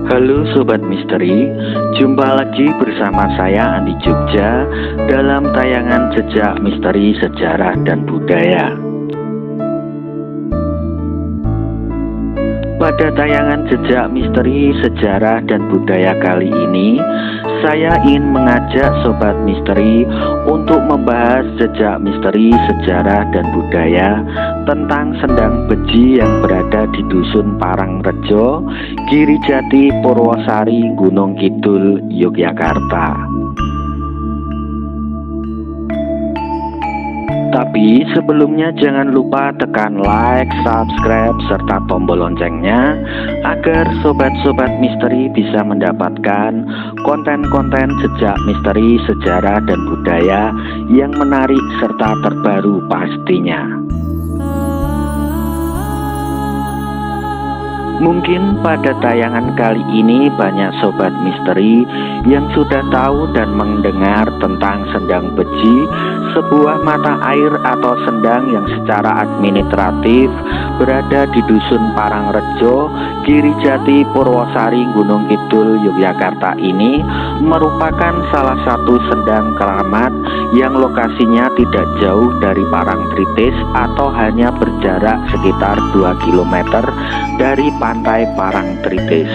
Halo Sobat Misteri, jumpa lagi bersama saya Andi Jogja dalam tayangan Jejak Misteri Sejarah dan Budaya. Pada tayangan Jejak Misteri Sejarah dan Budaya kali ini, saya ingin mengajak Sobat Misteri untuk membahas jejak misteri sejarah dan budaya tentang Sendang Beji yang berada di Dusun Parangrejo, Girijati, Purwosari, Gunung Kidul, Yogyakarta. Tapi sebelumnya jangan lupa tekan like, subscribe, serta tombol loncengnya agar sobat-sobat misteri bisa mendapatkan konten-konten jejak misteri, sejarah, dan budaya yang menarik serta terbaru pastinya. Mungkin pada tayangan kali ini banyak sobat misteri yang sudah tahu dan mendengar tentang Sendang Beji, sebuah mata air atau sendang yang secara administratif berada di Dusun Parangrejo, Girijati, Purwosari, Gunung Kidul, Yogyakarta ini merupakan salah satu sendang keramat yang lokasinya tidak jauh dari Parangtritis atau hanya berjarak sekitar 2 km dari pantai Parangtritis.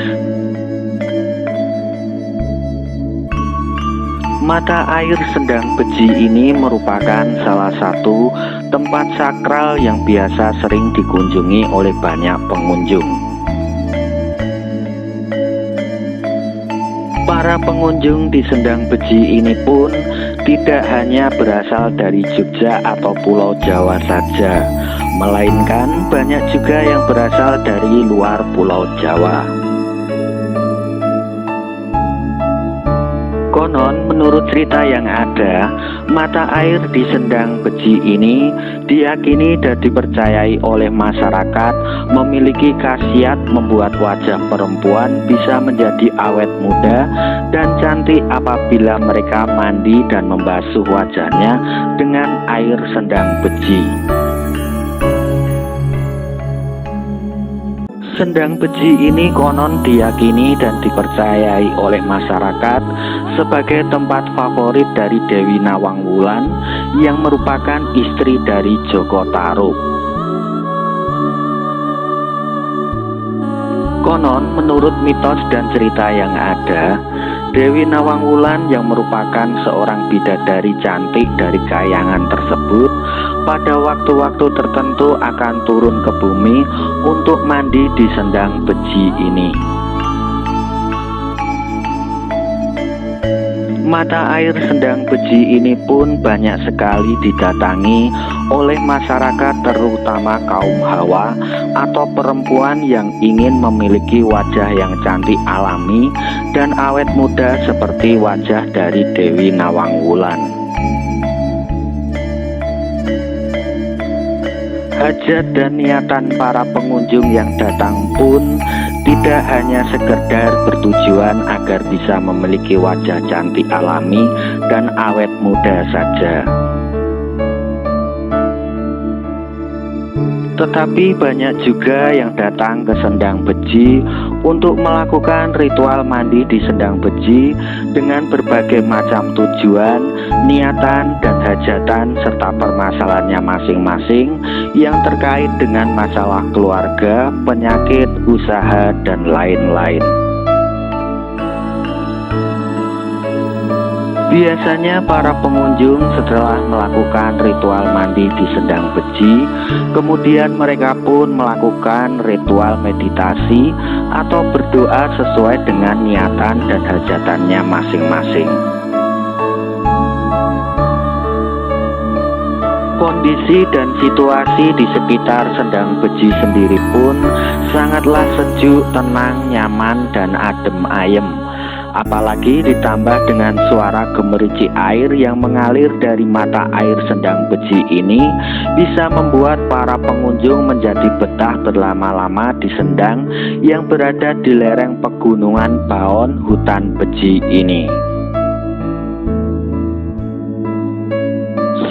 Mata air Sendang Beji ini merupakan salah satu tempat sakral yang biasa sering dikunjungi oleh banyak pengunjung. Para pengunjung di Sendang Beji ini pun tidak hanya berasal dari Jogja atau Pulau Jawa saja, melainkan banyak juga yang berasal dari luar Pulau Jawa. Konon menurut cerita yang ada, mata air di Sendang Beji ini diyakini dan dipercayai oleh masyarakat memiliki khasiat membuat wajah perempuan bisa menjadi awet muda dan cantik apabila mereka mandi dan membasuh wajahnya dengan air Sendang Beji. Sendang Beji ini konon diyakini dan dipercayai oleh masyarakat sebagai tempat favorit dari Dewi Nawangwulan yang merupakan istri dari Joko Tarub. Konon menurut mitos dan cerita yang ada, Dewi Nawangwulan yang merupakan seorang bidadari cantik dari kayangan tersebut pada waktu-waktu tertentu akan turun ke bumi untuk mandi di Sendang Beji ini. Mata air Sendang Beji ini pun banyak sekali didatangi oleh masyarakat, terutama kaum hawa atau perempuan yang ingin memiliki wajah yang cantik alami dan awet muda seperti wajah dari Dewi Nawangwulan. Hajat dan niatan para pengunjung yang datang pun tidak hanya sekedar bertujuan agar bisa memiliki wajah cantik alami dan awet muda saja, tetapi banyak juga yang datang ke Sendang Beji untuk melakukan ritual mandi di Sendang Beji dengan berbagai macam tujuan, niatan, dan hajatan serta permasalahannya masing-masing yang terkait dengan masalah keluarga, penyakit, usaha, dan lain-lain. Biasanya para pengunjung setelah melakukan ritual mandi di Sendang Beji, kemudian mereka pun melakukan ritual meditasi atau berdoa sesuai dengan niatan dan hajatannya masing-masing. Kondisi dan situasi di sekitar Sendang Beji sendiri pun sangatlah sejuk, tenang, nyaman, dan adem ayem. Apalagi ditambah dengan suara gemericik air yang mengalir dari mata air Sendang Beji ini, bisa membuat para pengunjung menjadi betah berlama-lama di Sendang yang berada di lereng pegunungan Baon Hutan Beji ini.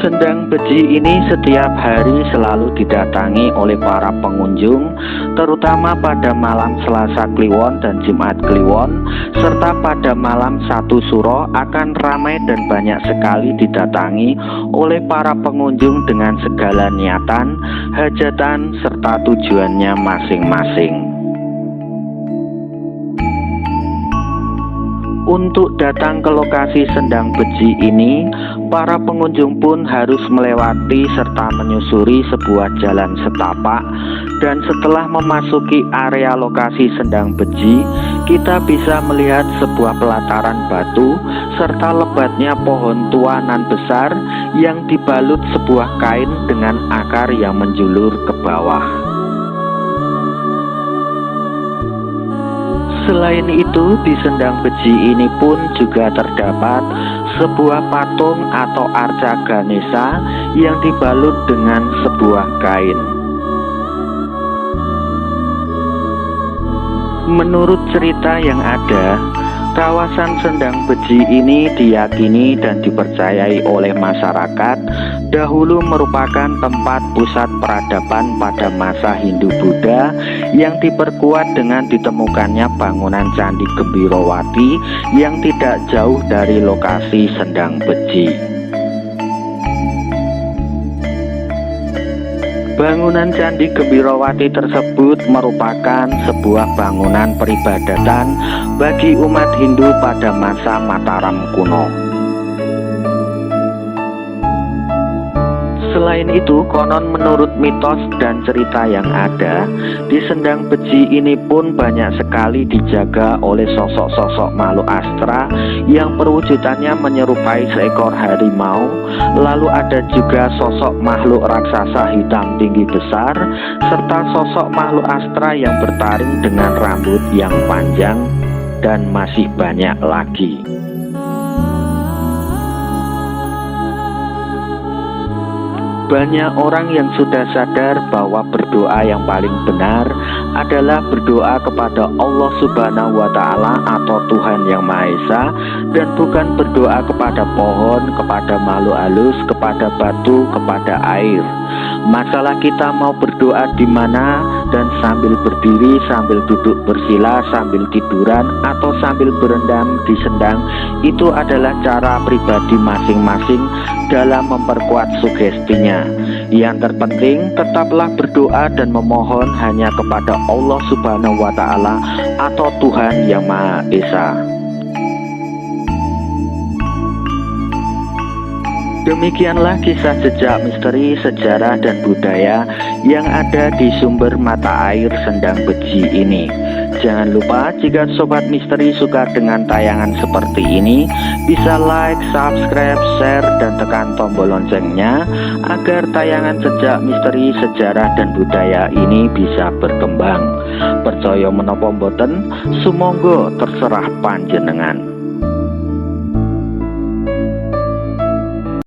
Sendang Beji ini setiap hari selalu didatangi oleh para pengunjung, terutama pada malam Selasa Kliwon dan Jumat Kliwon, serta pada malam 1 Suro akan ramai dan banyak sekali didatangi oleh para pengunjung dengan segala niatan, hajatan, serta tujuannya masing-masing. Untuk datang ke lokasi Sendang Beji ini, para pengunjung pun harus melewati serta menyusuri sebuah jalan setapak, dan setelah memasuki area lokasi Sendang Beji, kita bisa melihat sebuah pelataran batu serta lebatnya pohon tua nan besar yang dibalut sebuah kain dengan akar yang menjulur ke bawah. Selain itu, di Sendang Beji ini pun juga terdapat sebuah patung atau arca Ganesha yang dibalut dengan sebuah kain. Menurut cerita yang ada, kawasan Sendang Beji ini diyakini dan dipercayai oleh masyarakat dahulu merupakan tempat pusat peradaban pada masa Hindu-Buddha yang diperkuat dengan ditemukannya bangunan Candi Gembirowati yang tidak jauh dari lokasi Sendang Beji. Bangunan Candi Gembirowati tersebut merupakan sebuah bangunan peribadatan bagi umat Hindu pada masa Mataram kuno. Selain itu, konon menurut mitos dan cerita yang ada, di Sendang Beji ini pun banyak sekali dijaga oleh sosok-sosok makhluk astra yang perwujudannya menyerupai seekor harimau. Lalu ada juga sosok makhluk raksasa hitam tinggi besar, serta sosok makhluk astra yang bertaring dengan rambut yang panjang, dan masih banyak lagi. Banyak orang yang sudah sadar bahwa berdoa yang paling benar adalah berdoa kepada Allah Subhanahu wa Ta'ala atau Tuhan Yang Maha Esa, dan bukan berdoa kepada pohon, kepada makhluk halus, kepada batu, kepada air. Masalah kita mau berdoa di mana dan sambil berdiri, sambil duduk bersila, sambil tiduran, atau sambil berendam di Sendang, itu adalah cara pribadi masing-masing dalam memperkuat sugestinya. Yang terpenting, tetaplah berdoa dan memohon hanya kepada Allah Subhanahu wa Ta'ala atau Tuhan Yang Maha Esa. Demikianlah kisah jejak misteri, sejarah, dan budaya yang ada di sumber mata air Sendang Beji ini. Jangan lupa, jika Sobat Misteri suka dengan tayangan seperti ini, bisa like, subscribe, share, dan tekan tombol loncengnya agar tayangan jejak misteri, sejarah, dan budaya ini bisa berkembang. Percaya menapa mboten, sumangga terserah panjenengan.